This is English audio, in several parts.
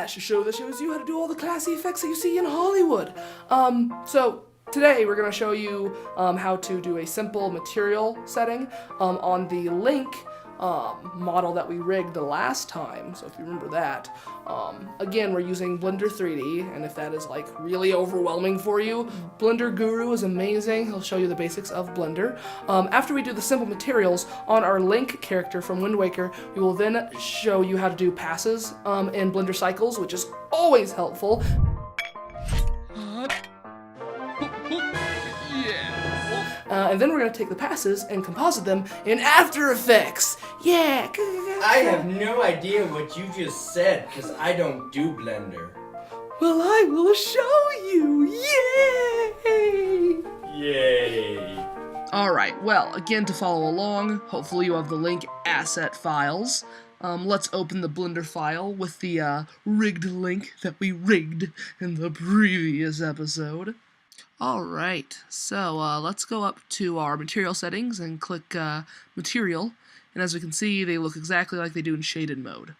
Stache, a show that shows you how to do all the classy effects that you see in Hollywood. So today we're going to show you how to do a simple material setting on the Link model that we rigged the last time. So if you remember that, again, we're using Blender 3D, and if that is like really overwhelming for you, Blender Guru is amazing. He'll show you the basics of Blender. After we do the simple materials on our Link character from Wind Waker, we will then show you how to do passes in Blender Cycles, which is always helpful. And then we're going to take the passes and composite them in After Effects. Yeah! I have no idea what you just said, because I don't do Blender. Well, I will show you! Yay! Yay! Alright, well, again, to follow along, hopefully you have the Link asset files. Let's open the Blender file with the rigged Link that we rigged in the previous episode. Alright, so let's go up to our material settings and click material, and as we can see, they look exactly like they do in shaded mode.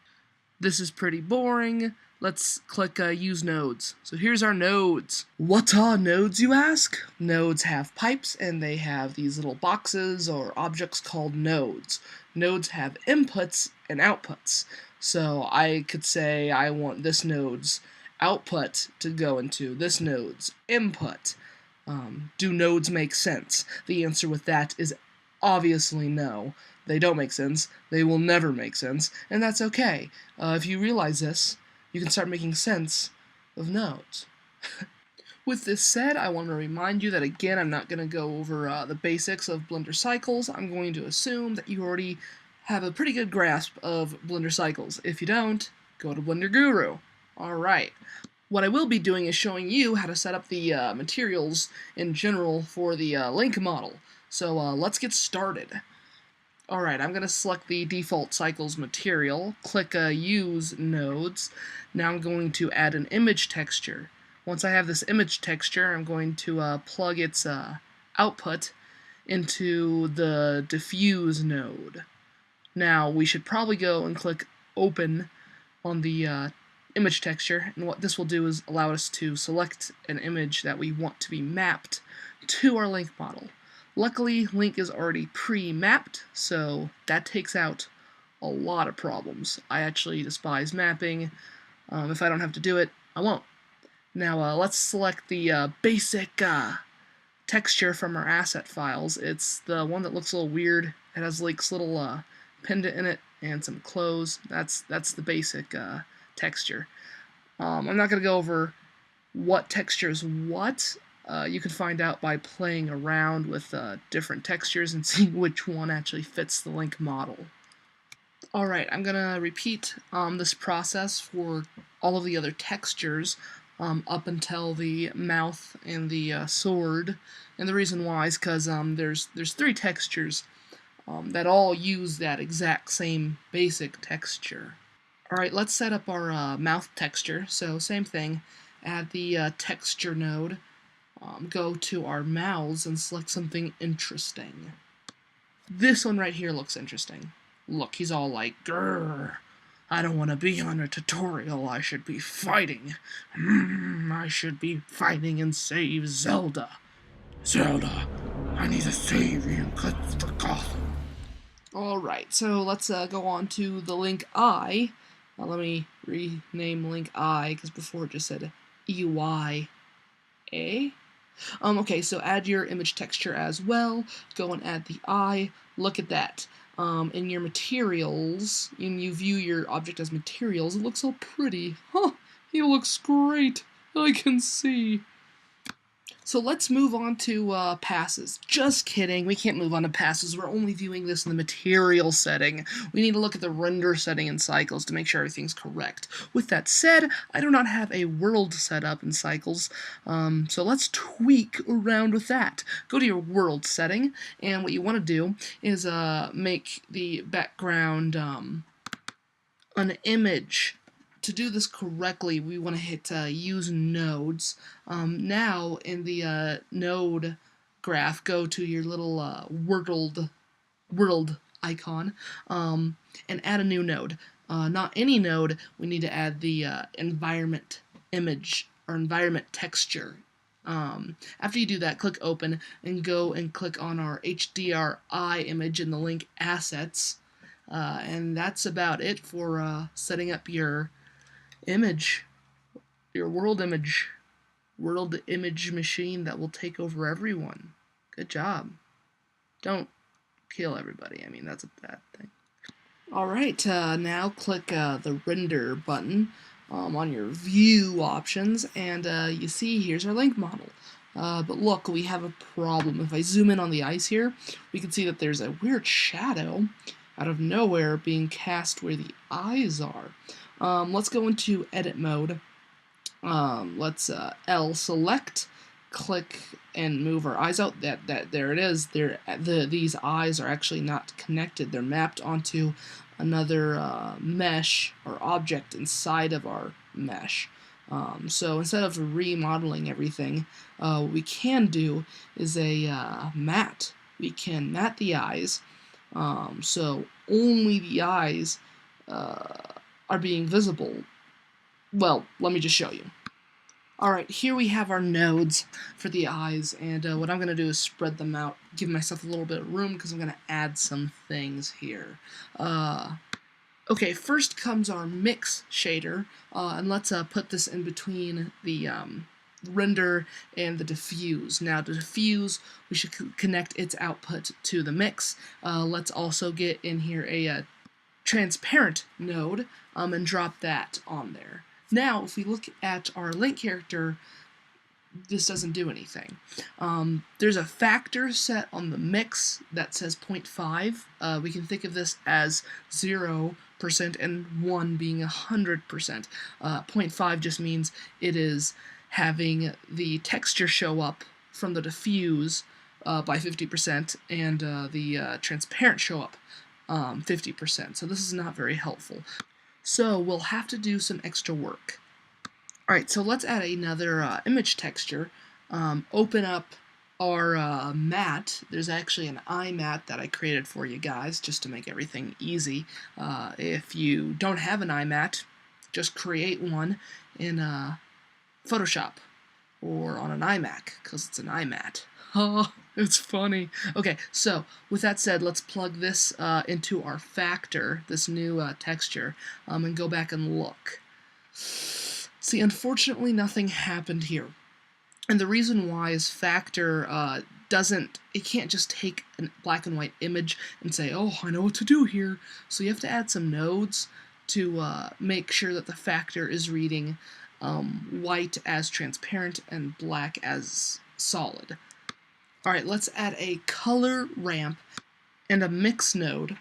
This is pretty boring. Let's click use nodes. So here's our nodes. What are nodes, you ask? Nodes have pipes, and they have these little boxes or objects called nodes. Nodes have inputs and outputs. So I could say I want this node's output to go into this node's input. Do nodes make sense? The answer with that is obviously no. They don't make sense, they will never make sense, and that's okay. If you realize this, you can start making sense of nodes. With this said, I want to remind you that again, I'm not going to go over the basics of Blender Cycles. I'm going to assume that you already have a pretty good grasp of Blender Cycles. If you don't, go to Blender Guru. Alright. What I will be doing is showing you how to set up the materials in general for the Link model. So let's get started. Alright, I'm going to select the default Cycles material, click Use Nodes. Now I'm going to add an image texture. Once I have this image texture, I'm going to plug its output into the Diffuse node. Now, we should probably go and click Open on the image texture, and what this will do is allow us to select an image that we want to be mapped to our Link model. Luckily, Link is already pre-mapped, so that takes out a lot of problems. I actually despise mapping. If I don't have to do it, I won't. Now, let's select the basic texture from our asset files. It's the one that looks a little weird. It has Link's little pendant in it and some clothes. That's the basic texture. I'm not going to go over what texture is what. You can find out by playing around with different textures and seeing which one actually fits the Link model. Alright, I'm going to repeat this process for all of the other textures up until the mouth and the sword. And the reason why is because there's three textures that all use that exact same basic texture. Alright, let's set up our mouth texture. So same thing, add the texture node, go to our mouths and select something interesting. This one right here looks interesting. Look, he's all like, grrr, I don't want to be on a tutorial, I should be fighting. I should be fighting and save Zelda. Zelda, I need to save you, good for Gotham. Alright, so let's go on to the Link Eye. Let me rename Link Eye, because before it just said EYA. Okay, so add your image texture as well. Go and add the eye. Look at that. In your materials, when you view your object as materials, it looks so pretty. Huh, he looks great. I can see. So let's move on to passes. Just kidding, we can't move on to passes. We're only viewing this in the material setting. We need to look at the render setting in Cycles to make sure everything's correct. With that said, I do not have a world set up in Cycles, so let's tweak around with that. Go to your world setting, and what you want to do is make the background an image. To do this correctly, we want to hit Use Nodes. Now, in the node graph, go to your little world icon and add a new node. not any node, we need to add the environment image or environment texture. After you do that, click open and go and click on our HDRI image in the link assets. And that's about it for setting up your image, your world image machine that will take over everyone. Good job. Don't kill everybody. I mean, that's a bad thing. Alright, now click the render button on your view options, and you see here's our link model. But look, we have a problem. If I zoom in on the ice here, we can see that there's a weird shadow out of nowhere being cast where the eyes are. Let's go into edit mode. Let's L select, click, and move our eyes out. There it is. These eyes are actually not connected. They're mapped onto another mesh or object inside of our mesh. So instead of remodeling everything, what we can do is a matte. We can matte the eyes, so only the eyes are being visible. Well, let me just show you. Alright, here we have our nodes for the eyes, and what I'm going to do is spread them out, give myself a little bit of room, because I'm going to add some things here. Okay, first comes our mix shader, and let's put this in between the render and the diffuse. Now, to diffuse, we should connect its output to the mix. Let's also get in here a transparent node and drop that on there. Now, if we look at our link character, this doesn't do anything. There's a factor set on the mix that says 0.5. We can think of this as 0% and 1 being 100%. 0.5 just means it is having the texture show up from the diffuse by 50% and the transparent show up 50%. So this is not very helpful. So we'll have to do some extra work. Alright, so let's add another image texture. Open up our matte. There's actually an eye matte that I created for you guys just to make everything easy. If you don't have an eye matte, just create one in Photoshop or on an iMac, because it's an iMatte. Oh, it's funny. Okay, so with that said, let's plug this into our factor, this new texture, and go back and look. See, unfortunately, nothing happened here. And the reason why is factor it can't just take a black and white image and say, oh, I know what to do here. So you have to add some nodes to make sure that the factor is reading white as transparent and black as solid. Alright, let's add a color ramp and a mix node.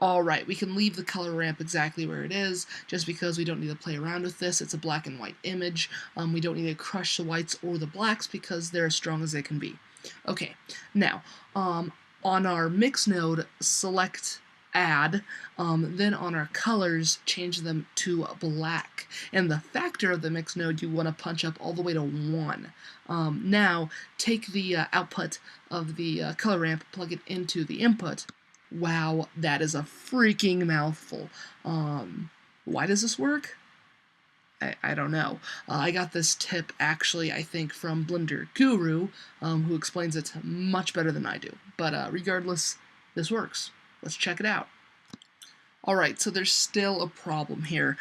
Alright, we can leave the color ramp exactly where it is, just because we don't need to play around with this. It's a black and white image. We don't need to crush the whites or the blacks because they're as strong as they can be. Okay, now, on our mix node, select add, then on our colors, change them to black. And the factor of the mix node you want to punch up all the way to 1. Now, take the output of the color ramp, plug it into the input. Wow, that is a freaking mouthful. Why does this work? I don't know. I got this tip, actually, I think, from Blender Guru, who explains it much better than I do. But regardless, this works. Let's check it out. Alright, so there's still a problem here.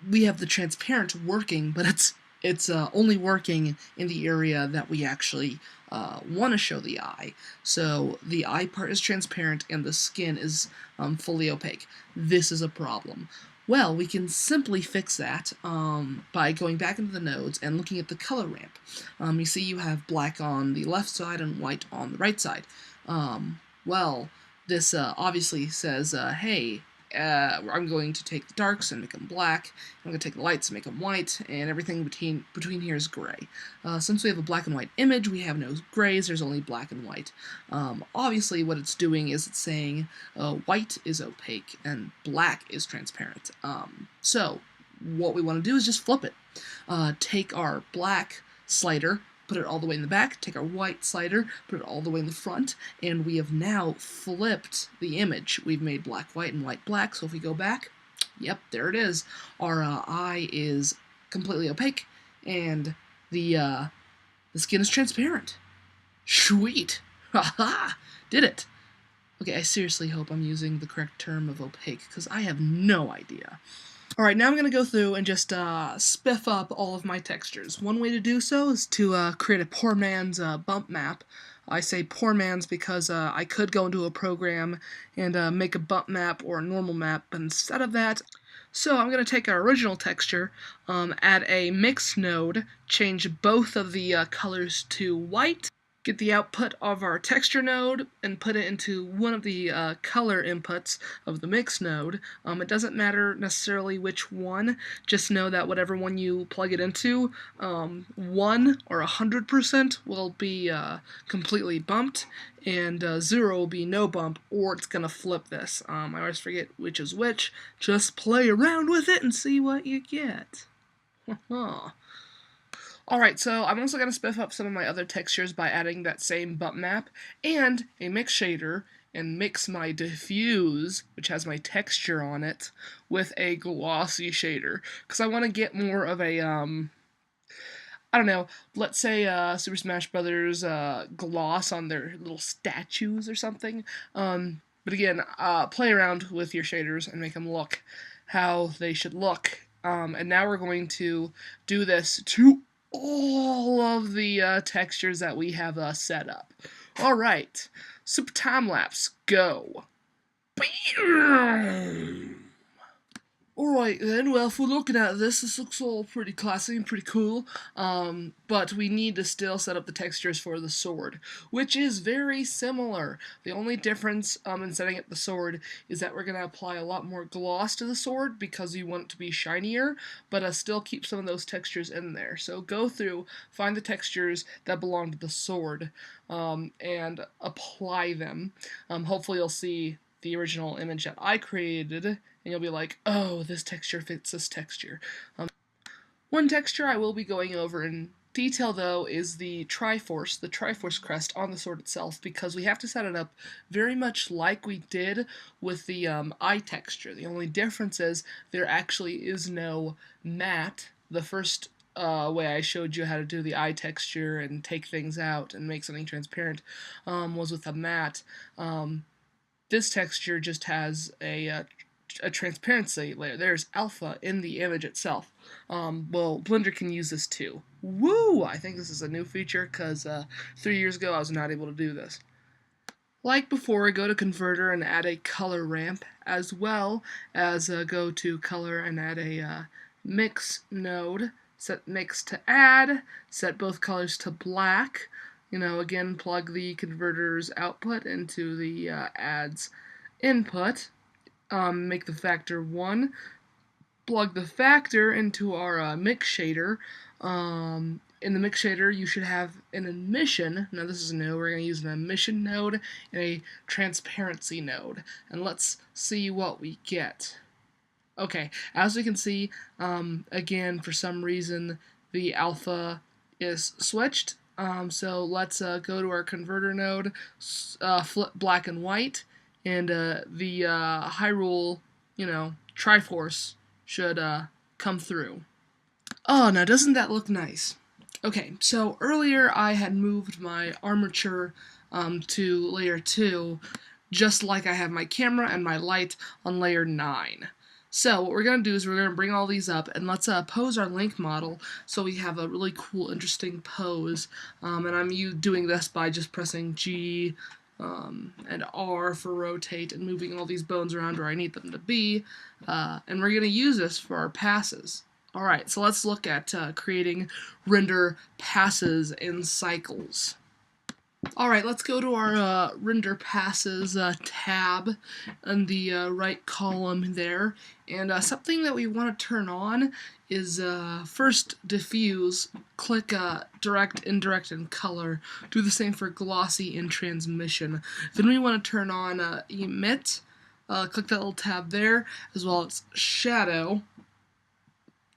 We have the transparent working, but it's only working in the area that we actually want to show the eye. So the eye part is transparent and the skin is fully opaque. This is a problem. Well, we can simply fix that by going back into the nodes and looking at the color ramp. You see you have black on the left side and white on the right side. Well, this obviously says, hey, I'm going to take the darks and make them black, I'm going to take the lights and make them white, and everything between here is gray. Since we have a black and white image, we have no grays, there's only black and white. Obviously what it's doing is it's saying white is opaque and black is transparent. So what we want to do is just flip it. Take our black slider, put it all the way in the back, take our white slider, put it all the way in the front, and we have now flipped the image. We've made black white and white black, so if we go back, Yep, there it is. Our eye is completely opaque, and the skin is transparent. Sweet! Haha! Did it! Okay, I seriously hope I'm using the correct term of opaque, because I have no idea. Alright, now I'm going to go through and just spiff up all of my textures. One way to do so is to create a poor man's bump map. I say poor man's because I could go into a program and make a bump map or a normal map, but instead of that, so I'm going to take our original texture, add a mix node, change both of the colors to white, get the output of our texture node, and put it into one of the color inputs of the mix node. It doesn't matter necessarily which one, just know that whatever one you plug it into, 1 or 100% will be completely bumped, and 0 will be no bump, or it's going to flip this. I always forget which is which. Just play around with it and see what you get. Alright, so I'm also going to spiff up some of my other textures by adding that same bump map and a mix shader, and mix my diffuse, which has my texture on it, with a glossy shader, because I want to get more of a, I don't know, let's say Super Smash Brothers gloss on their little statues or something. But again, play around with your shaders and make them look how they should look. And now we're going to do this to all of the textures that we have set up. Alright, super time lapse, go. Alright then, well, if we're looking at this looks all pretty classy and pretty cool, but we need to still set up the textures for the sword, which is very similar. The only difference in setting up the sword is that we're going to apply a lot more gloss to the sword because we want it to be shinier, but still keep some of those textures in there. So go through, find the textures that belong to the sword, and apply them. Hopefully you'll see the original image that I created, and you'll be like, oh, this texture fits this texture. One texture I will be going over in detail, though, is the Triforce crest on the sword itself, because we have to set it up very much like we did with the eye texture. The only difference is there actually is no matte. The first way I showed you how to do the eye texture and take things out and make something transparent was with a matte. This texture just has a transparency layer. There's alpha in the image itself. Well, Blender can use this too. Woo! I think this is a new feature because 3 years ago I was not able to do this. Like before, go to Converter and add a color ramp, as well as go to Color and add a Mix node. Set Mix to Add, set both colors to black. Again, plug the converter's output into the adds input. Make the factor 1. Plug the factor into our mix shader. In the mix shader, you should have an emission. Now this is new. We're going to use an emission node and a transparency node. And let's see what we get. Okay, as we can see, again, for some reason, the alpha is switched. So let's go to our converter node, flip black and white, and the Hyrule, Triforce should come through. Oh, now doesn't that look nice? Okay, so earlier I had moved my armature to layer 2, just like I have my camera and my light on layer 9. So what we're going to do is we're going to bring all these up, and let's pose our link model so we have a really cool, interesting pose. And I'm doing this by just pressing G and R for rotate and moving all these bones around where I need them to be. And we're going to use this for our passes. Alright, so let's look at creating render passes in cycles. Alright, let's go to our Render Passes tab in the right column there, and something that we want to turn on is first diffuse, click direct, indirect, and color. Do the same for glossy and transmission. Then we want to turn on emit, click that little tab there, as well as shadow,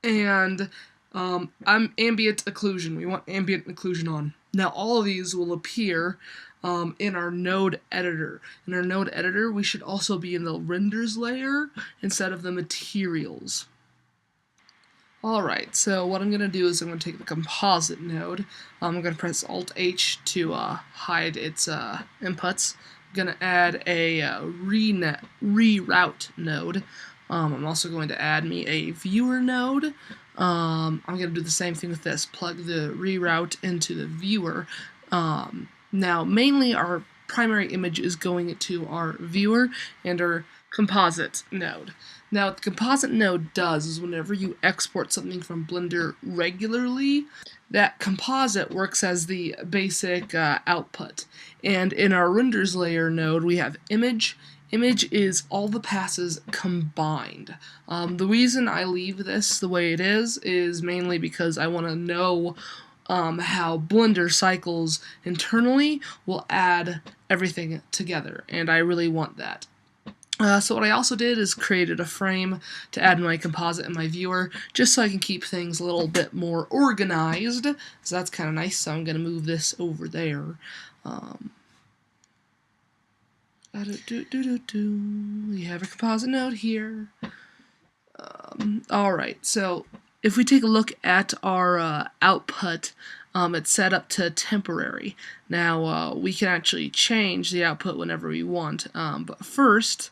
and ambient occlusion. We want ambient occlusion on. Now all of these will appear in our node editor. In our node editor, we should also be in the renders layer instead of the materials. Alright, so what I'm going to do is I'm going to take the composite node. I'm going to press Alt-H to hide its inputs. I'm going to add a reroute node. I'm also going to add me a viewer node. I'm going to do the same thing with this. Plug the reroute into the viewer. Now, mainly our primary image is going to our viewer and our composite node. Now, what the composite node does is whenever you export something from Blender regularly, that composite works as the basic output. And in our renders layer node, we have image. Image is all the passes combined. The reason I leave this the way it is mainly because I want to know how Blender cycles internally will add everything together, and I really want that. So what I also did is created a frame to add my composite and my viewer, just so I can keep things a little bit more organized. So that's kind of nice, so I'm going to move this over there. We have a composite node here. Alright, so if we take a look at our output, it's set up to temporary. Now, we can actually change the output whenever we want, but first,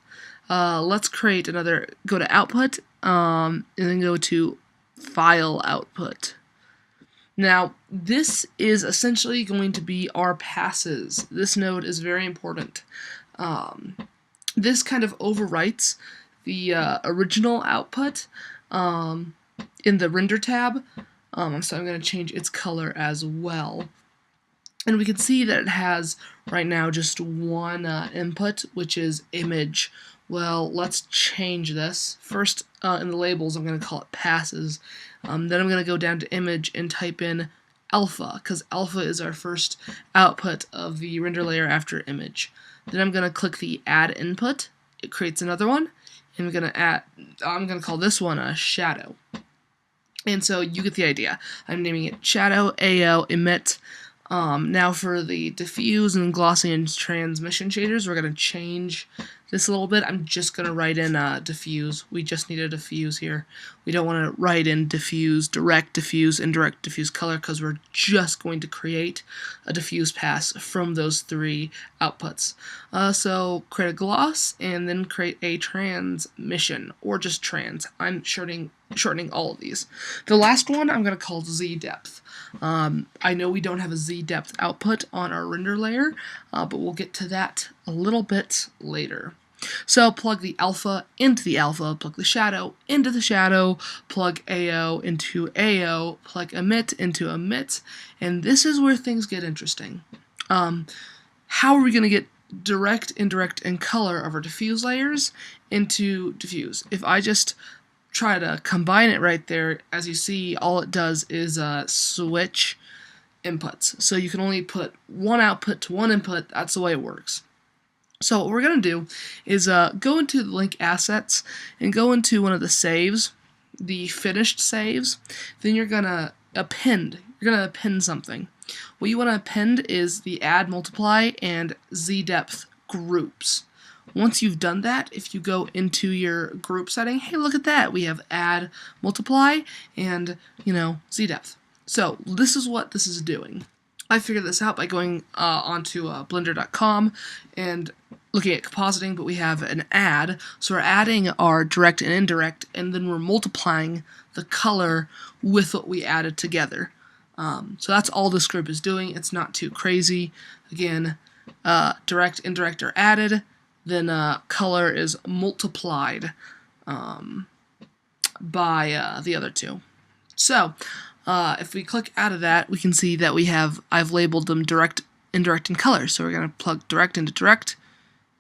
let's create another, go to output, and then go to file output. Now, this is essentially going to be our passes. This node is very important. This kind of overwrites the original output in the render tab, so I'm going to change its color as well. And we can see that it has right now just one input, which is image. Well, let's change this. First, in the labels, I'm going to call it passes. Then I'm going to go down to image and type in alpha, because alpha is our first output of the render layer after image. Then I'm going to click the add input. It creates another one. And I'm going to call this one a shadow. And so you get the idea. I'm naming it shadow, AO, emit. Now for the diffuse and glossy and transmission shaders, we're going to change this a little bit. I'm just going to write in diffuse. We just need a diffuse here. We don't want to write in diffuse, direct diffuse, indirect diffuse color, because we're just going to create a diffuse pass from those three outputs. So create a gloss and then create a transmission, or just trans. I'm shortening all of these. The last one I'm going to call Z depth. I know we don't have a Z depth output on our render layer, but we'll get to that a little bit later. So plug the alpha into the alpha, plug the shadow into the shadow, plug AO into AO, plug emit into emit, and this is where things get interesting. How are we going to get direct, indirect, and color of our diffuse layers into diffuse? If I just try to combine it right there, as you see, all it does is switch inputs. So you can only put one output to one input. That's the way it works. So what we're going to do is go into the link assets and go into one of the saves, the finished saves. Then you're going to append. You're going to append something. What you want to append is the add, multiply, and Z depth groups. Once you've done that, if you go into your group setting, hey, look at that. We have add, multiply, and, Z depth. So this is what this is doing. I figured this out by going onto blender.com and looking at compositing, but we have an add. So we're adding our direct and indirect, and then we're multiplying the color with what we added together. So that's all this group is doing. It's not too crazy. Again, direct, indirect are added. Then color is multiplied by the other two. So if we click out of that, we can see that I've labeled them direct, indirect, and color. So we're going to plug direct into direct,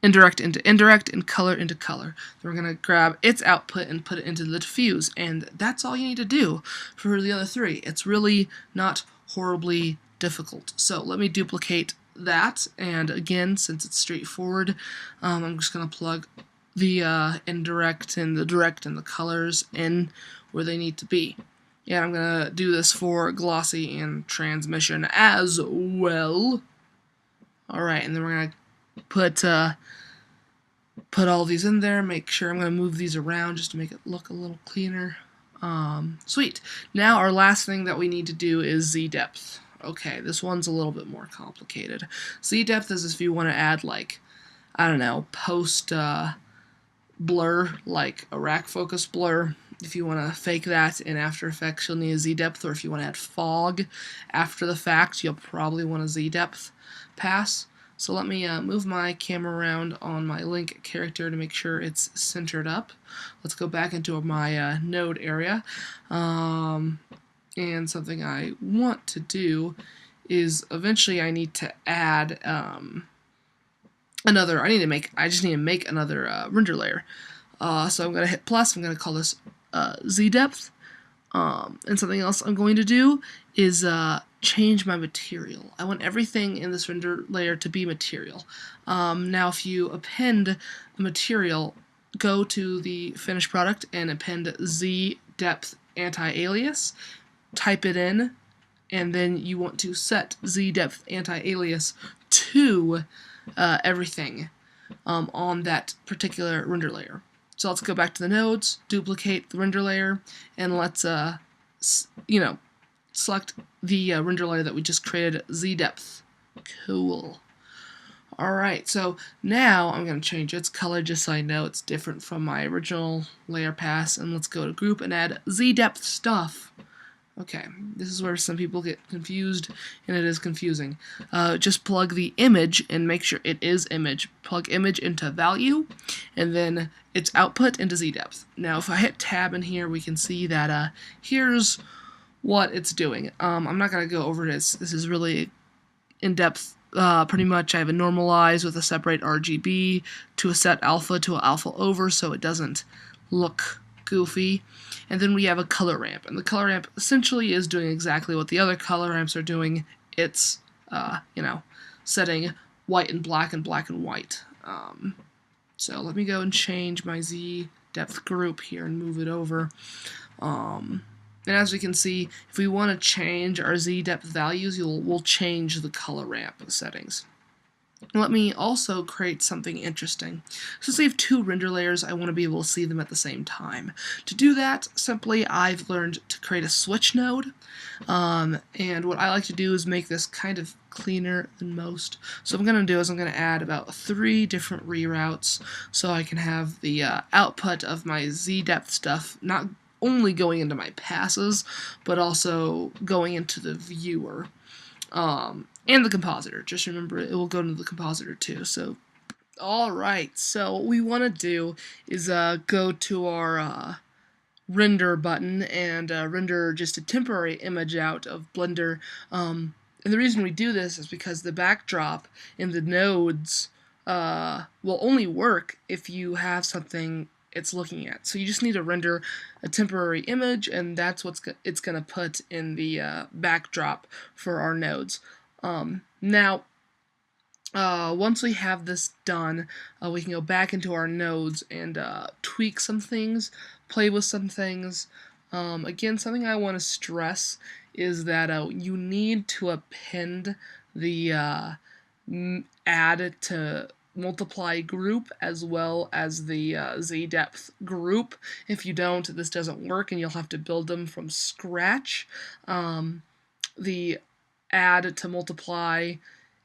indirect into indirect, and color into color. Then we're going to grab its output and put it into the diffuse, and that's all you need to do for the other three. It's really not horribly difficult. So let me duplicate that, and again, since it's straightforward, I'm just going to plug the indirect and the direct and the colors in where they need to be. And I'm going to do this for glossy and transmission as well. Alright, and then we're going to put all these in there. Make sure I'm going to move these around just to make it look a little cleaner. Sweet. Now our last thing that we need to do is Z-depth. Okay, this one's a little bit more complicated. Z-depth is if you want to add, like, I don't know, post blur, like a rack focus blur. If you want to fake that in After Effects, you'll need a Z-depth, or if you want to add fog after the fact, you'll probably want a Z-depth pass. So let me move my camera around on my Link character to make sure it's centered up. Let's go back into my node area. And something I want to do is eventually I need to add another. I just need to make another render layer. So I'm gonna hit plus. I'm gonna call this Z depth. And something else I'm going to do is change my material. I want everything in this render layer to be material. Now if you append a material, go to the finished product and append Z depth anti-alias, type it in, and then you want to set Z depth anti-alias to everything on that particular render layer. So let's go back to the nodes, duplicate the render layer, and let's, select the render layer that we just created, Z-depth. Cool. Alright, so now I'm going to change its color just so I know it's different from my original layer pass, and let's go to group and add Z-depth stuff. Okay, this is where some people get confused, and it is confusing. Just plug the image and make sure it is image. Plug image into value, and then its output into Z-depth. Now, if I hit tab in here, we can see that here's what it's doing. I'm not going to go over this. This is really in-depth. Pretty much I have a normalize with a separate RGB to a set alpha to an alpha over so it doesn't look goofy. And then we have a color ramp, and the color ramp essentially is doing exactly what the other color ramps are doing. It's, setting white and black and white. So let me go and change my Z depth group here and move it over. And as we can see, if we want to change our Z depth values, we'll change the color ramp settings. Let me also create something interesting. Since we have two render layers, I want to be able to see them at the same time. To do that, simply I've learned to create a switch node. And what I like to do is make this kind of cleaner than most. So what I'm going to do is I'm going to add about 3 different reroutes so I can have the output of my Z-depth stuff not only going into my passes, but also going into the viewer. And the compositor. Just remember, it will go into the compositor too. So, alright, so what we want to do is go to our render button and render just a temporary image out of Blender. And the reason we do this is because the backdrop in the nodes will only work if you have something it's looking at. So you just need to render a temporary image, and that's what it's going to put in the backdrop for our nodes. Now, once we have this done, we can go back into our nodes and tweak some things, play with some things. Again, something I want to stress is that you need to append the add to multiply group as well as the Z-depth group. If you don't, this doesn't work and you'll have to build them from scratch. The add to multiply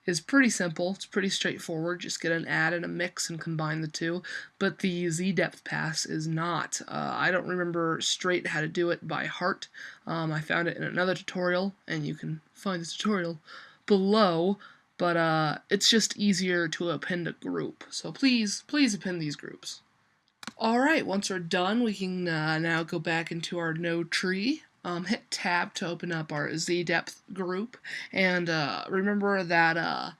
is pretty simple. It's pretty straightforward. Just get an add and a mix and combine the two. But the Z-depth pass is not. I don't remember straight how to do it by heart. I found it in another tutorial, and you can find the tutorial below. But it's just easier to append a group. So please append these groups. Alright, once we're done, we can now go back into our node tree. Hit tab to open up our Z-depth group, and remember that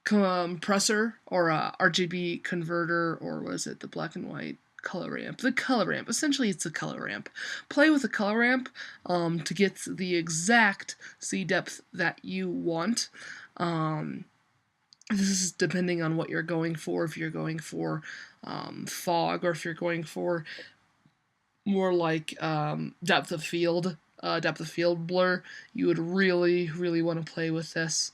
compressor or RGB converter, or was it the black and white color ramp? The color ramp. Essentially, it's a color ramp. Play with the color ramp to get the exact Z-depth that you want. This is depending on what you're going for. If you're going for fog, or if you're going for more like depth of field, depth of field blur, you would really, really want to play with this.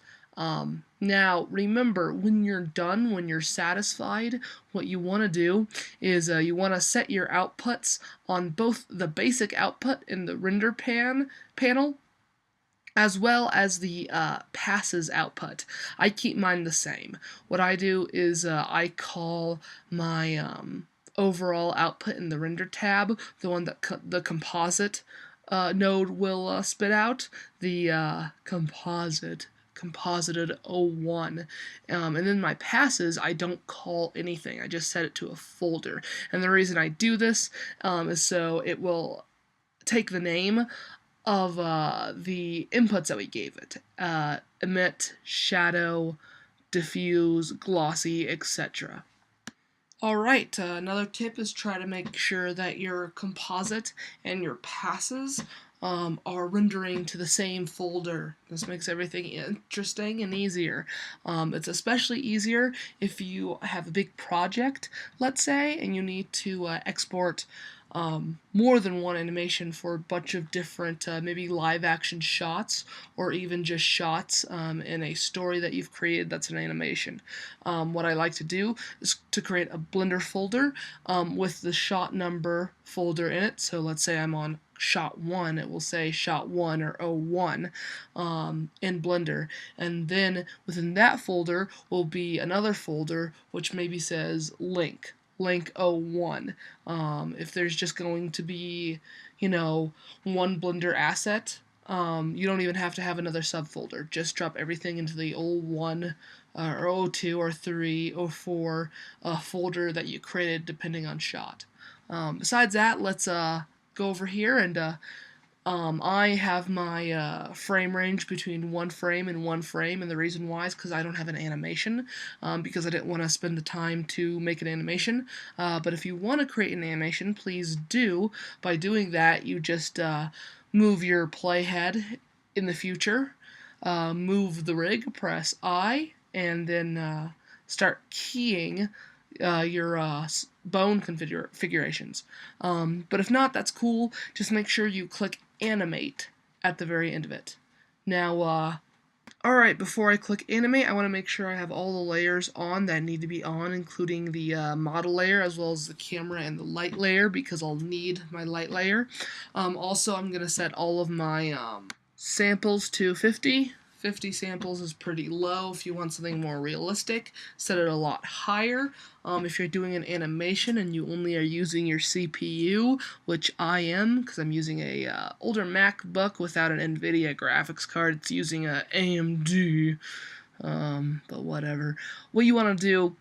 Now, remember, when you're done, when you're satisfied, what you want to do is you want to set your outputs on both the basic output in the render panel as well as the passes output. I keep mine the same. What I do is I call my overall output in the render tab, the one that the composite node will spit out, the composited 01. And then my passes, I don't call anything. I just set it to a folder. And the reason I do this is so it will take the name of the inputs that we gave it. Emit, shadow, diffuse, glossy, etc. Alright, another tip is try to make sure that your composite and your passes are rendering to the same folder. This makes everything interesting and easier. It's especially easier if you have a big project, let's say, and you need to export more than one animation for a bunch of different maybe live action shots or even just shots in a story that you've created that's an animation. What I like to do is to create a Blender folder with the shot number folder in it. So let's say I'm on shot 1, it will say shot 1 or 01 in Blender, and then within that folder will be another folder which maybe says link 01. If there's just going to be, you know, one Blender asset, you don't even have to have another subfolder. Just drop everything into the 01 or 02 or 03 or 04 folder that you created depending on shot. Besides that, let's go over here and I have my frame range between 1 frame and 1 frame, and the reason why is because I don't have an animation, because I didn't want to spend the time to make an animation. But if you want to create an animation, please do. By doing that, you just move your playhead in the future, move the rig, press I, and then start keying your bone configurations. But if not, that's cool. Just make sure you click animate at the very end of it. Now, alright, before I click animate, I want to make sure I have all the layers on that need to be on, including the model layer as well as the camera and the light layer, because I'll need my light layer. Also, I'm going to set all of my samples to 50. 50 samples is pretty low. If you want something more realistic, set it a lot higher. If you're doing an animation and you only are using your CPU, which I am, because I'm using a older MacBook without an NVIDIA graphics card, it's using a AMD, but whatever. What you want to do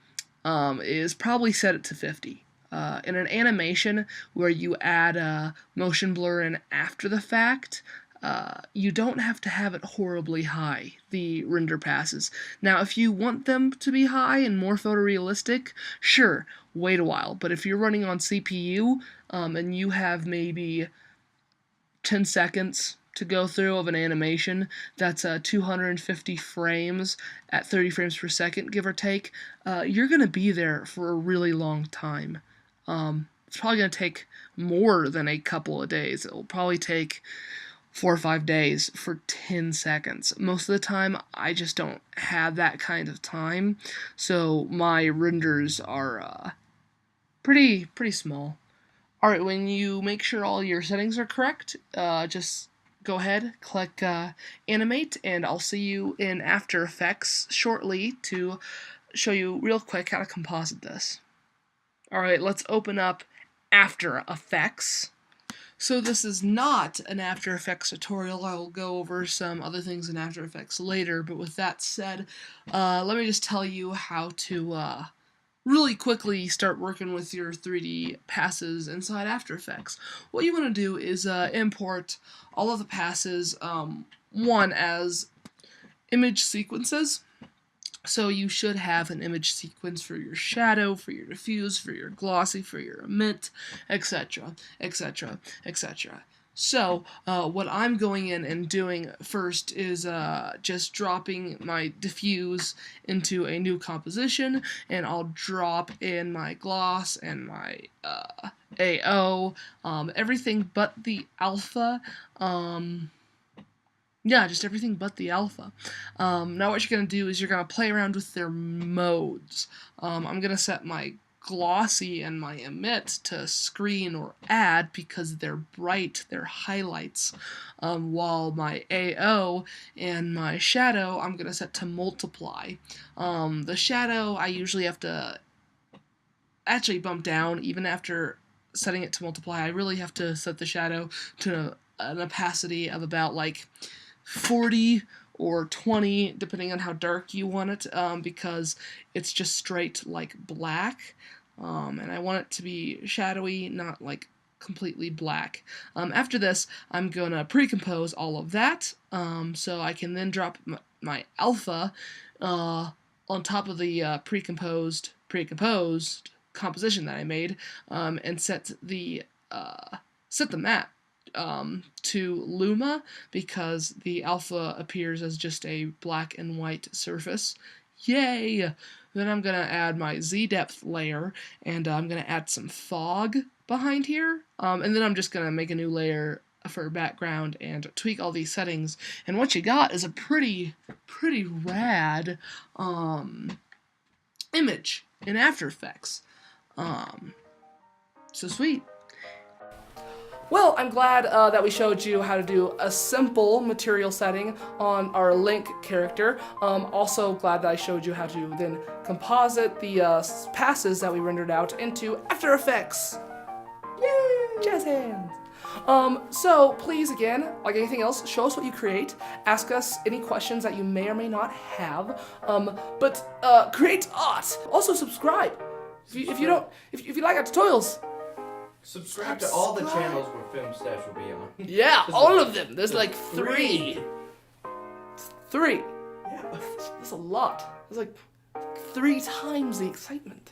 is probably set it to 50. In an animation where you add motion blur in after the fact, you don't have to have it horribly high, the render passes. Now, if you want them to be high and more photorealistic, sure, wait a while. But if you're running on CPU and you have maybe 10 seconds to go through of an animation that's 250 frames at 30 frames per second, give or take, you're going to be there for a really long time. It's probably going to take more than a couple of days. It will probably take 4 or 5 days for 10 seconds. Most of the time, I just don't have that kind of time, so my renders are pretty small. Alright, when you make sure all your settings are correct, just go ahead, click animate, and I'll see you in After Effects shortly to show you real quick how to composite this. Alright, let's open up After Effects. So this is not an After Effects tutorial. I'll go over some other things in After Effects later, but with that said, let me just tell you how to really quickly start working with your 3D passes inside After Effects. What you want to do is import all of the passes, one as image sequences. So you should have an image sequence for your shadow, for your diffuse, for your glossy, for your emit, etc., etc., etc. So, what I'm going in and doing first is just dropping my diffuse into a new composition, and I'll drop in my gloss and my AO, everything but the alpha. Yeah, just everything but the alpha. Now what you're going to do is you're going to play around with their modes. I'm going to set my glossy and my emit to screen or add because they're bright, they're highlights, while my AO and my shadow I'm going to set to multiply. The shadow I usually have to actually bump down even after setting it to multiply. I really have to set the shadow to an opacity of about like 40 or 20, depending on how dark you want it, because it's just straight like black, and I want it to be shadowy, not like completely black. After this, I'm gonna pre-compose all of that, so I can then drop my alpha on top of the pre-composed composition that I made, and set the map to Luma because the alpha appears as just a black and white surface. Yay! Then I'm going to add my Z-depth layer, and I'm going to add some fog behind here, and then I'm just going to make a new layer for background and tweak all these settings, and what you got is a pretty rad image in After Effects. So sweet. Well, I'm glad that we showed you how to do a simple material setting on our Link character. Also glad that I showed you how to then composite the passes that we rendered out into After Effects. Yay! Jazz hands! So please, again, like anything else, show us what you create. Ask us any questions that you may or may not have. But create art. Also subscribe. If you like our tutorials. Subscribe to all the channels where Film Stache will be on. Yeah, all of them. There's like three. Three. Yeah. That's a lot. There's like 3 times the excitement.